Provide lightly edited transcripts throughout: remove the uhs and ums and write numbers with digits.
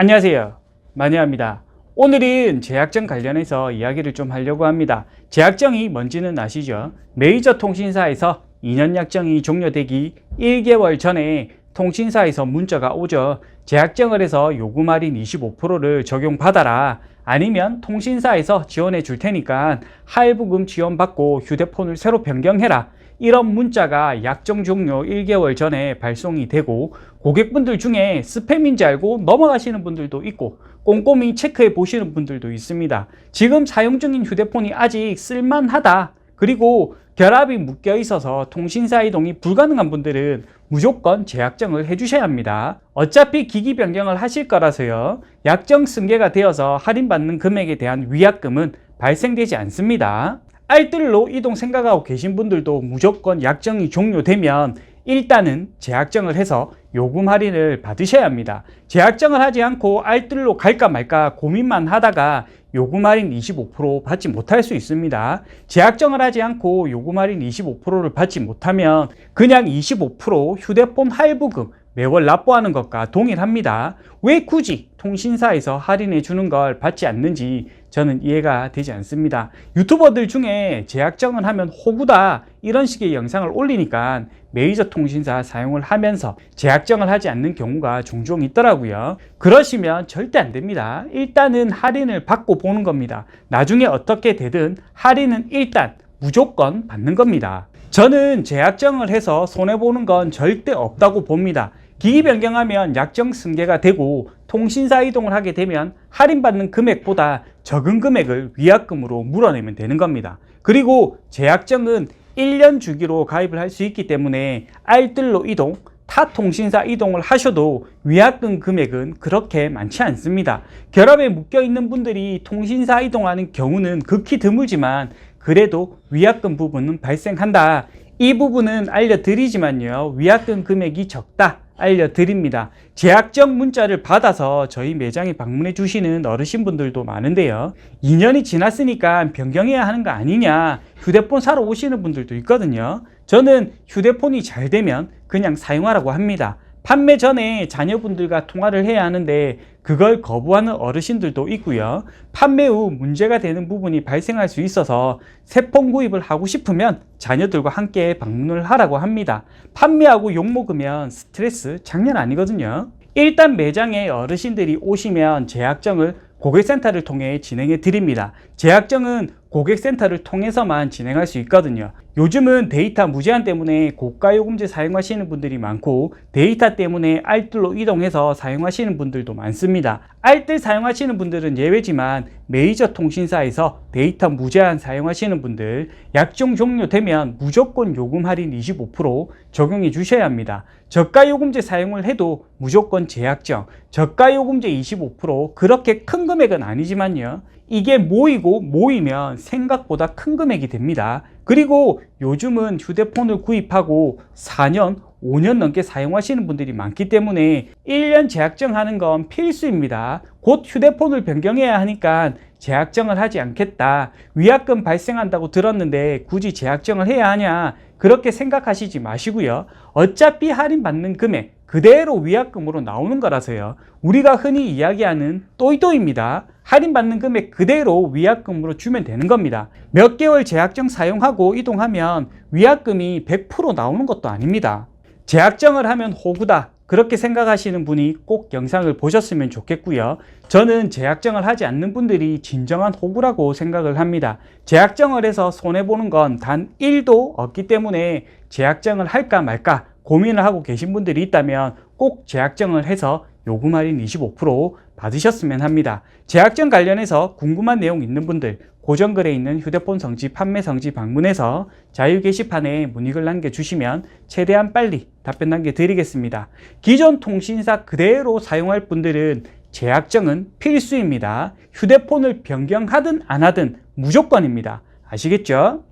안녕하세요, 마니아입니다. 오늘은 제약정 관련해서 이야기를 좀 하려고 합니다. 제약정이 뭔지는 아시죠? 메이저 통신사에서 2년 약정이 종료되기 1개월 전에 통신사에서 문자가 오죠. 제약정을 해서 요금 할인 25%를 적용받아라. 아니면 통신사에서 지원해 줄 테니까 할부금 지원받고 휴대폰을 새로 변경해라. 이런 문자가 약정 종료 1개월 전에 발송이 되고, 고객분들 중에 스팸인지 알고 넘어가시는 분들도 있고 꼼꼼히 체크해 보시는 분들도 있습니다. 지금 사용 중인 휴대폰이 아직 쓸만하다, 그리고 결합이 묶여 있어서 통신사 이동이 불가능한 분들은 무조건 재약정을 해주셔야 합니다. 어차피 기기 변경을 하실 거라서요, 약정 승계가 되어서 할인받는 금액에 대한 위약금은 발생되지 않습니다. 알뜰로 이동 생각하고 계신 분들도 무조건 약정이 종료되면 일단은 재약정을 해서 요금 할인을 받으셔야 합니다. 재약정을 하지 않고 알뜰로 갈까 말까 고민만 하다가 요금 할인 25% 받지 못할 수 있습니다. 재약정을 하지 않고 요금 할인 25%를 받지 못하면 그냥 25% 휴대폰 할부금 매월 납부하는 것과 동일합니다. 왜 굳이 통신사에서 할인해 주는 걸 받지 않는지 저는 이해가 되지 않습니다. 유튜버들 중에 재약정을 하면 호구다, 이런 식의 영상을 올리니까 메이저 통신사 사용을 하면서 재약정을 하지 않는 경우가 종종 있더라고요. 그러시면 절대 안 됩니다. 일단은 할인을 받고 보는 겁니다. 나중에 어떻게 되든 할인은 일단 무조건 받는 겁니다. 저는 재약정을 해서 손해보는 건 절대 없다고 봅니다. 기기 변경하면 약정 승계가 되고 통신사 이동을 하게 되면 할인받는 금액보다 적은 금액을 위약금으로 물어내면 되는 겁니다. 그리고 재약정은 1년 주기로 가입을 할 수 있기 때문에 알뜰로 이동, 타 통신사 이동을 하셔도 위약금 금액은 그렇게 많지 않습니다. 결합에 묶여 있는 분들이 통신사 이동하는 경우는 극히 드물지만 그래도 위약금 부분은 발생한다. 이 부분은 알려드리지만요, 위약금 금액이 적다 알려드립니다. 재약정 문자를 받아서 저희 매장에 방문해 주시는 어르신분들도 많은데요, 2년이 지났으니까 변경해야 하는 거 아니냐, 휴대폰 사러 오시는 분들도 있거든요. 저는 휴대폰이 잘 되면 그냥 사용하라고 합니다. 판매 전에 자녀분들과 통화를 해야 하는데 그걸 거부하는 어르신들도 있고요, 판매 후 문제가 되는 부분이 발생할 수 있어서 새 폰 구입을 하고 싶으면 자녀들과 함께 방문을 하라고 합니다. 판매하고 욕먹으면 스트레스 장난 아니거든요. 일단 매장에 어르신들이 오시면 재약정을 고객센터를 통해 진행해 드립니다. 재약정은 고객센터를 통해서만 진행할 수 있거든요. 요즘은 데이터 무제한 때문에 고가 요금제 사용하시는 분들이 많고 데이터 때문에 알뜰로 이동해서 사용하시는 분들도 많습니다. 알뜰 사용하시는 분들은 예외지만 메이저 통신사에서 데이터 무제한 사용하시는 분들, 약정 종료되면 무조건 요금 할인 25% 적용해 주셔야 합니다. 저가 요금제 사용을 해도 무조건 재약정, 저가 요금제 25% 그렇게 큰 금액은 아니지만요, 이게 모이면 생각보다 큰 금액이 됩니다. 그리고 요즘은 휴대폰을 구입하고 4년, 5년 넘게 사용하시는 분들이 많기 때문에 1년 재약정 하는 건 필수입니다. 곧 휴대폰을 변경해야 하니까 재약정을 하지 않겠다, 위약금 발생한다고 들었는데 굳이 재약정을 해야 하냐, 그렇게 생각하시지 마시고요, 어차피 할인받는 금액 그대로 위약금으로 나오는 거라서요, 우리가 흔히 이야기하는 또이또입니다. 할인받는 금액 그대로 위약금으로 주면 되는 겁니다. 몇 개월 재약정 사용하고 이동하면 위약금이 100% 나오는 것도 아닙니다. 재약정을 하면 호구다, 그렇게 생각하시는 분이 꼭 영상을 보셨으면 좋겠고요. 저는 재약정을 하지 않는 분들이 진정한 호구라고 생각을 합니다. 재약정을 해서 손해보는 건 단 1도 없기 때문에 재약정을 할까 말까 고민을 하고 계신 분들이 있다면 꼭 재약정을 해서 요금 할인 25% 받으셨으면 합니다. 재약정 관련해서 궁금한 내용 있는 분들 고정글에 있는 휴대폰 성지 판매 성지 방문해서 자유 게시판에 문의글 남겨주시면 최대한 빨리 답변 남겨드리겠습니다. 기존 통신사 그대로 사용할 분들은 재약정은 필수입니다. 휴대폰을 변경하든 안 하든 무조건입니다. 아시겠죠?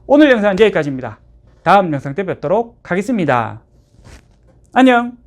오늘 영상은 여기까지입니다. 다음 영상 때 뵙도록 하겠습니다. 안녕.